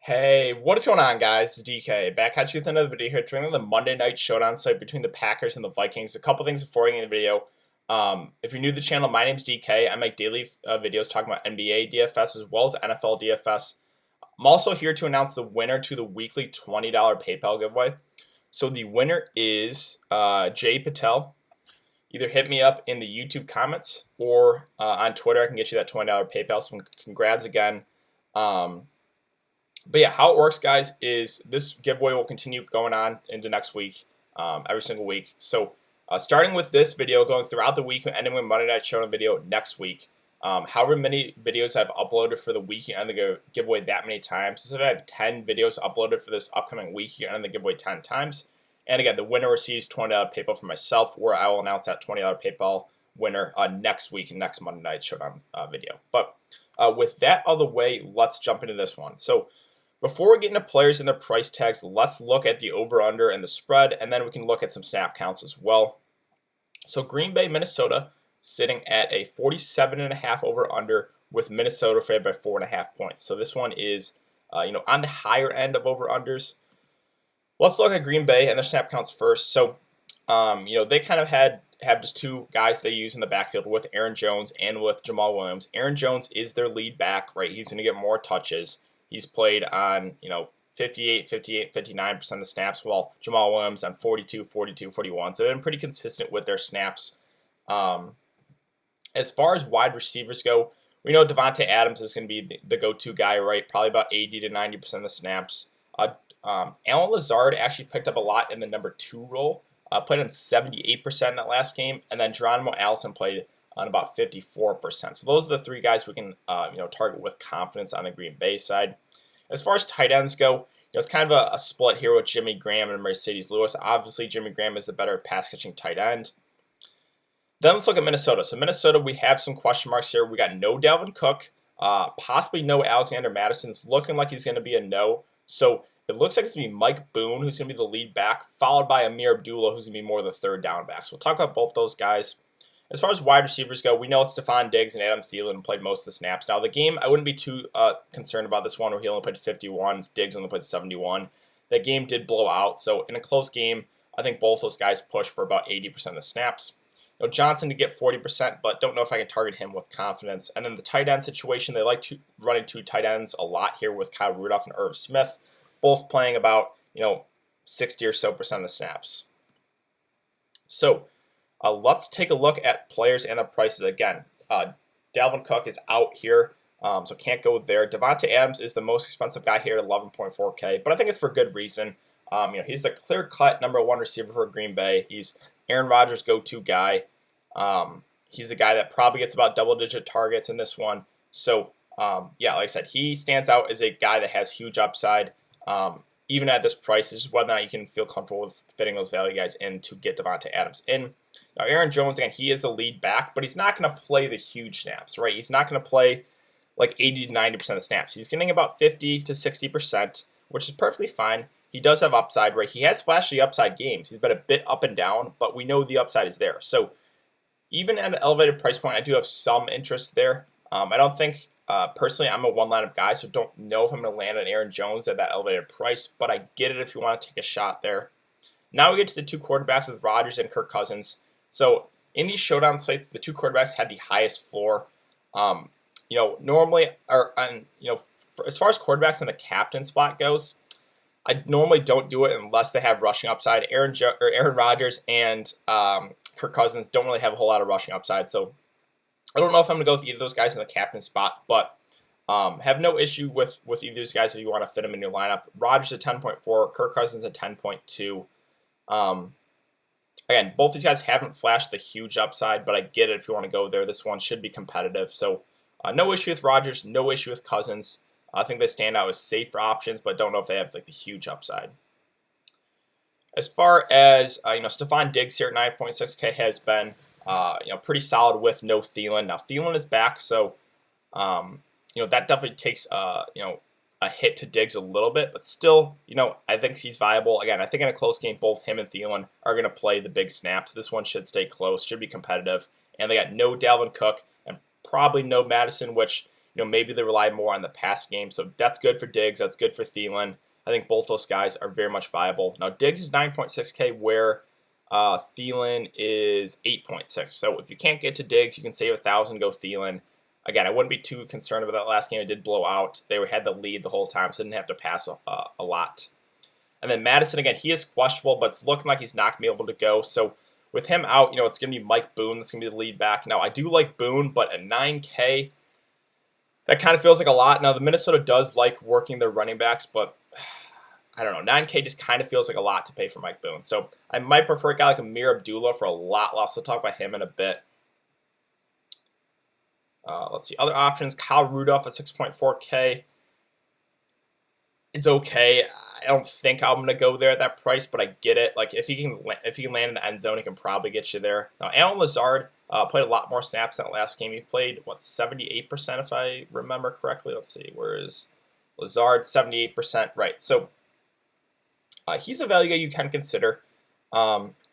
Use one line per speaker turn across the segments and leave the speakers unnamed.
Hey, what is going on, guys? It's DK back at you with another video here, doing the Monday Night Showdown site between the Packers and the Vikings. A couple things before getting into the video. If you're new to the channel, my name's DK. I make daily videos talking about NBA DFS as well as NFL DFS. I'm also here to announce the winner to the weekly $20 PayPal giveaway. So the winner is Jay Patel. Either hit me up in the YouTube comments or on Twitter. I can get you that $20 PayPal. So congrats again. But yeah, how it works, guys, is this giveaway will continue going on into next week, every single week. So starting with this video, going throughout the week, and ending with Monday Night Showdown video next week. However many videos I've uploaded for the week, you end the giveaway that many times. So if I have 10 videos uploaded for this upcoming week, you end the giveaway 10 times. And again, the winner receives $20 PayPal from myself, where I will announce that $20 PayPal winner next week, next Monday Night Showdown video. But with that out of the way, let's jump into this one. So before we get into players and their price tags, let's look at the over-under and the spread, and then we can look at some snap counts as well. So Green Bay, Minnesota, sitting at a 47.5 over-under with Minnesota favored by 4.5 points. So this one is, on the higher end of over-unders. Let's look at Green Bay and their snap counts first. So, they kind of have just two guys they use in the backfield with Aaron Jones and with Jamal Williams. Aaron Jones is their lead back, right? He's going to get more touches. He's played on, 58, 59% of the snaps, while Jamal Williams on 42, 41. So they've been pretty consistent with their snaps. As far as wide receivers go, we know Davante Adams is going to be the go-to guy, right? Probably about 80 to 90% of the snaps. Allen Lazard actually picked up a lot in the number 2 role. Played on 78% in that last game. And then Geronimo Allison played on about 54%. So those are the three guys we can target with confidence on the Green Bay side. As far as tight ends go, it's kind of a split here with Jimmy Graham and Mercedes Lewis. Obviously, Jimmy Graham is the better pass-catching tight end. Then let's look at Minnesota. So Minnesota, we have some question marks here. We got no Dalvin Cook, possibly no Alexander Madison. It's looking like he's going to be a no. So it looks like it's going to be Mike Boone, who's going to be the lead back, followed by Amir Abdullah, who's going to be more the third down back. So we'll talk about both those guys. As far as wide receivers go, we know it's Stephon Diggs and Adam Thielen played most of the snaps. Now, the game, I wouldn't be too concerned about this one where he only played 51. Diggs only played 71. That game did blow out. So in a close game, I think both those guys pushed for about 80% of the snaps. Johnson to get 40%, but don't know if I can target him with confidence. And then the tight end situation, they like running two tight ends a lot here with Kyle Rudolph and Irv Smith, both playing about 60 or so percent of the snaps. So let's take a look at players and their prices again. Dalvin Cook is out here, so can't go there. Davante Adams is the most expensive guy here at 11.4K, but I think it's for good reason. He's the clear-cut number 1 receiver for Green Bay. He's Aaron Rodgers' go-to guy. He's a guy that probably gets about double-digit targets in this one. So, like I said, he stands out as a guy that has huge upside. Even at this price, it's just whether or not you can feel comfortable with fitting those value guys in to get Davante Adams in. Now, Aaron Jones, again, he is the lead back, but he's not going to play the huge snaps, right? He's not going to play like 80 to 90% of snaps. He's getting about 50 to 60%, which is perfectly fine. He does have upside, right? He has flashy upside games. He's been a bit up and down, but we know the upside is there. So even at an elevated price point, I do have some interest there. I don't think, personally, I'm a one-lineup guy, so don't know if I'm going to land on Aaron Jones at that elevated price, but I get it if you want to take a shot there. Now we get to the two quarterbacks with Rodgers and Kirk Cousins. So in these showdown sites, the two quarterbacks had the highest floor. Normally, as far as quarterbacks in the captain spot goes, I normally don't do it unless they have rushing upside. Aaron Rodgers and Kirk Cousins don't really have a whole lot of rushing upside, so I don't know if I'm going to go with either of those guys in the captain spot, but have no issue with either of those guys if you want to fit them in your lineup. Rodgers at 10.4, Kirk Cousins at 10.2. Again, both these guys haven't flashed the huge upside, but I get it if you want to go there. This one should be competitive. So no issue with Rodgers, no issue with Cousins. I think they stand out as safer options, but don't know if they have like the huge upside. As far as Stephon Diggs here at 9.6K has been pretty solid with no Thielen. Now Thielen is back, so that definitely takes a hit to Diggs a little bit, but still, I think he's viable. Again, I think in a close game, both him and Thielen are going to play the big snaps. This one should stay close, should be competitive, and they got no Dalvin Cook and probably no Madison, which maybe they rely more on the pass game. So that's good for Diggs. That's good for Thielen. I think both those guys are very much viable. Now, Diggs is 9.6K, where Thielen is 8.6. So if you can't get to Diggs, you can save 1,000, go Thielen. Again, I wouldn't be too concerned about that last game. It did blow out. They had the lead the whole time, so didn't have to pass a lot. And then Madison, again, he is questionable, but it's looking like he's not going to be able to go. So with him out, it's going to be Mike Boone that's going to be the lead back. Now, I do like Boone, but at 9K, that kind of feels like a lot. Now, the Minnesota does like working their running backs, but I don't know. 9K just kind of feels like a lot to pay for Mike Boone. So I might prefer a guy like Amir Abdullah for a lot less. We'll talk about him in a bit. Let's see. Other options. Kyle Rudolph at 6.4K is okay. I don't think I'm going to go there at that price, but I get it. Like if he can land in the end zone, he can probably get you there. Now, Allen Lazard played a lot more snaps than that last game. He played, 78% if I remember correctly. Let's see. Where is Lazard? 78%. Right. So he's a value guy you can consider.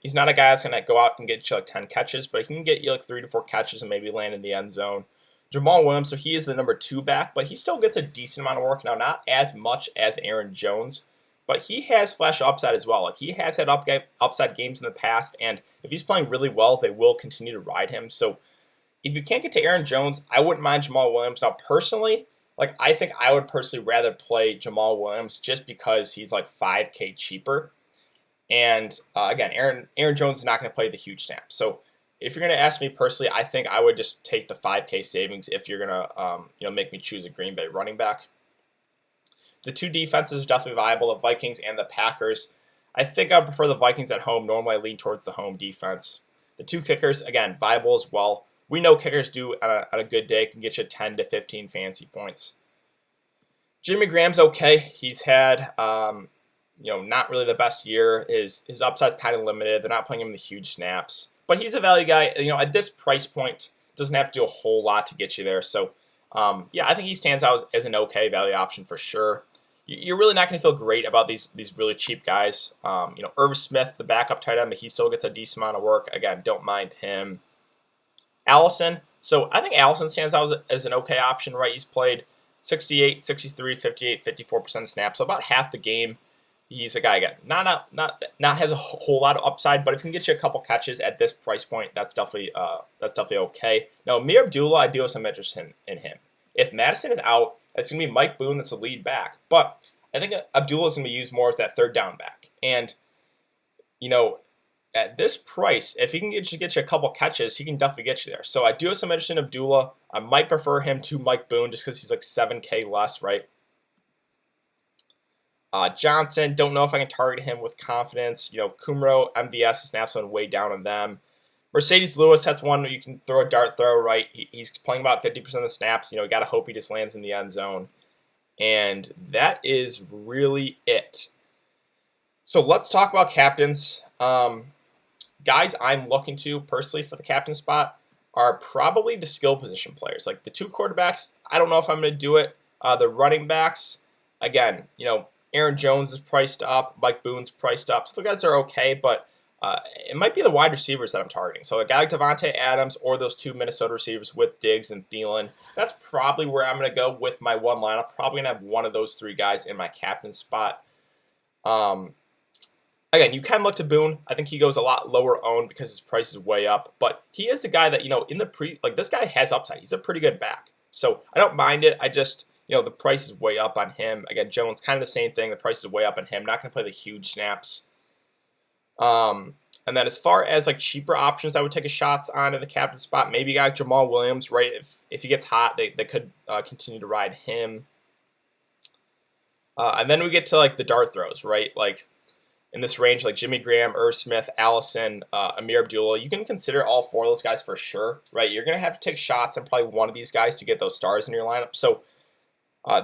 He's not a guy that's going to go out and get you like 10 catches, but he can get you like 3 to 4 catches and maybe land in the end zone. Jamal Williams, so he is the number 2 back, but he still gets a decent amount of work. Now, not as much as Aaron Jones, but he has flash upside as well. Like he has had upside games in the past, and if he's playing really well, they will continue to ride him. So if you can't get to Aaron Jones, I wouldn't mind Jamal Williams. Now, personally, I think I would personally rather play Jamal Williams just because he's like 5K cheaper. And again, Aaron Jones is not going to play the huge snap. So if you're going to ask me personally, I think I would just take the 5K savings if you're going to make me choose a Green Bay running back. The two defenses are definitely viable, the Vikings and the Packers. I think I prefer the Vikings at home. Normally I lean towards the home defense. The two kickers, again, viable as well. We know kickers do on a good day can get you 10 to 15 fantasy points. Jimmy Graham's okay. He's had not really the best year. His upside's kind of limited. They're not playing him the huge snaps. But he's a value guy. At this price point, doesn't have to do a whole lot to get you there. So, I think he stands out as an okay value option for sure. You're really not going to feel great about these really cheap guys. Irv Smith, the backup tight end, but he still gets a decent amount of work. Again, don't mind him. Allison. So I think Allison stands out as an okay option, right? He's played 68, 63, 58, 54% snaps, so about half the game. He's a guy again, not has a whole lot of upside, but if he can get you a couple catches at this price point, that's definitely okay. Now, Amir Abdullah, I do have some interest in him. If Madison is out, it's going to be Mike Boone that's the lead back, but I think Abdullah is going to be used more as that third down back, and at this price, if he can get you a couple catches, he can definitely get you there. So I do have some interest in Abdullah. I might prefer him to Mike Boone just because he's like 7K less, right? Johnson, don't know if I can target him with confidence. Kumro, MVS, snaps went way down on them. Mercedes Lewis, that's one where you can throw a dart throw, right? He's playing about 50% of the snaps. You got to hope he just lands in the end zone. And that is really it. So let's talk about captains. Guys I'm looking to personally for the captain spot are probably the skill position players. Like the two quarterbacks, I don't know if I'm going to do it. The running backs, again, Aaron Jones is priced up. Mike Boone's priced up. So the guys are okay, but it might be the wide receivers that I'm targeting. So a guy like Davante Adams or those two Minnesota receivers with Diggs and Thielen, that's probably where I'm going to go with my one lineup. Probably going to have one of those three guys in my captain spot. Again, you can look to Boone. I think he goes a lot lower owned because his price is way up. But he is the guy that, in the this guy has upside. He's a pretty good back. So I don't mind it. I just, the price is way up on him. Again, Jones, kind of the same thing. The price is way up on him. Not going to play the huge snaps. And then as far as cheaper options I would take a shots on in the captain spot, maybe a guy like Jamal Williams, right? If he gets hot, they could continue to ride him. And then we get to the dart throws, right? In this range, Jimmy Graham, Irv Smith, Allison, Amir Abdullah, you can consider all four of those guys for sure, right? You're going to have to take shots on probably one of these guys to get those stars in your lineup. So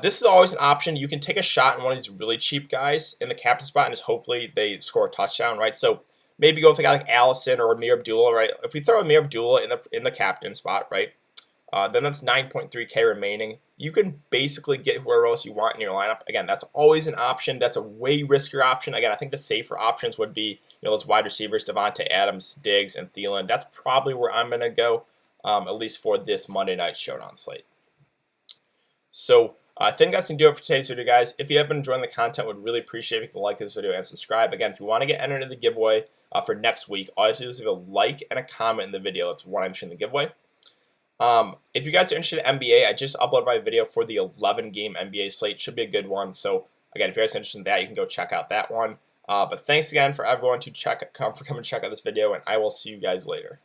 this is always an option. You can take a shot on one of these really cheap guys in the captain spot and just hopefully they score a touchdown, right? So maybe go with a guy like Allison or Amir Abdullah, right? If we throw Amir Abdullah in the captain spot, right? Then that's 9.3K remaining. You can basically get whoever else you want in your lineup. Again, that's always an option. That's a way riskier option. Again, I think the safer options would be those wide receivers, Davante Adams, Diggs, and Thielen. That's probably where I'm going to go, at least for this Monday Night Showdown slate. So I think that's going to do it for today's video, guys. If you have been enjoying the content, would really appreciate if you could like this video and subscribe. Again, if you want to get entered into the giveaway for next week, all you have to do is leave a like and a comment in the video. That's one entry in the giveaway. If you guys are interested in NBA, I just uploaded my video for the 11-game NBA slate. Should be a good one. So again, if you guys are interested in that, you can go check out that one. But thanks again for everyone to come and check out this video, and I will see you guys later.